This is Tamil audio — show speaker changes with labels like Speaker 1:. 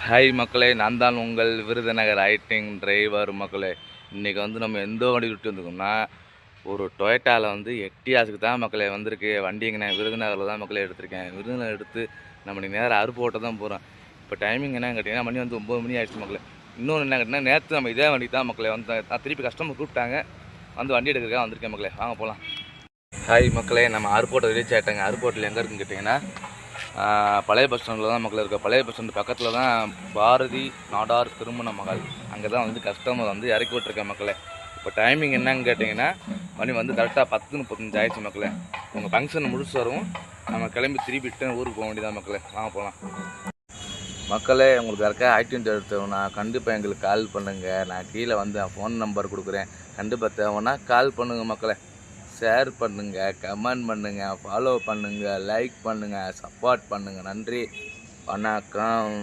Speaker 1: ஹாய் மக்களே, நான் தான் உங்கள் விருதுநகர் ஐட்டிங் டிரைவர் மக்களே. இன்றைக்கி வந்து நம்ம எந்த வண்டி விட்டு வந்துருக்கோம்னா, ஒரு டொயட்டாவில் வந்து எட்டியாஸுக்கு தான் மக்களே வந்திருக்கு வண்டிங்க. நான் விருதுநகரில் தான் மக்களே எடுத்திருக்கேன். விருதுநகர் எடுத்து நம்ம நேராக அருப்புக்கோட்டை தான் போகிறோம். இப்போ டைமிங் என்னன்னு கேட்டிங்கன்னா, மணி வந்து 9 மணி ஆகிடுச்சு மக்களே. இன்னொன்று என்ன கேட்டிங்கன்னா, நேற்று நம்ம இதே வண்டி தான் மக்களே வந்து நான் திருப்பி கஸ்டமர் கூப்பிட்டாங்க, வந்து வண்டி எடுக்கிறதுக்காக வந்திருக்கேன் மக்களே. வாங்க போகலாம். ஹாய் மக்களே, நம்ம அருப்புக்கோட்டை ரீச் ஆகிட்டாங்க. அருப்புக்கோட்டையில் எங்கே இருக்குன்னு கேட்டிங்கன்னா, பழைய பஸ் ஸ்டாண்டில் தான் மக்கள் இருக்க. பழைய பஸ் ஸ்டாண்டு பக்கத்தில் தான் பாரதி நாடார் திருமண மகள். அங்கே தான் வந்து கஸ்டமர் வந்து இறக்கி விட்டுருக்கேன் மக்களே. இப்போ டைமிங் என்னன்னு கேட்டிங்கன்னா, மணி வந்து கரெக்டாக 10:35 ஆயிடுச்சு மக்களே. உங்கள் ஃபங்க்ஷன் முடிச்சு வரவும் நம்ம கிளம்பி திருப்பிட்டு ஊருக்கு போக வேண்டியதான் மக்களே. வாங்க போகலாம். மக்களே, உங்களுக்கு யாருக்கா ஆக்சிடென்ட் எடுத்தோன்னா கண்டிப்பாக எங்களுக்கு கால் பண்ணுங்கள். நான் கீழே வந்து ஃபோன் நம்பர் கொடுக்குறேன். கண்டிப்பாக தேவைன்னா கால் பண்ணுங்கள் மக்களே. ஷேர் பண்ணுங்கள், கமெண்ட் பண்ணுங்கள், ஃபாலோ பண்ணுங்கள், லைக் பண்ணுங்கள், சப்போர்ட் பண்ணுங்கள். நன்றி, வணக்கம்.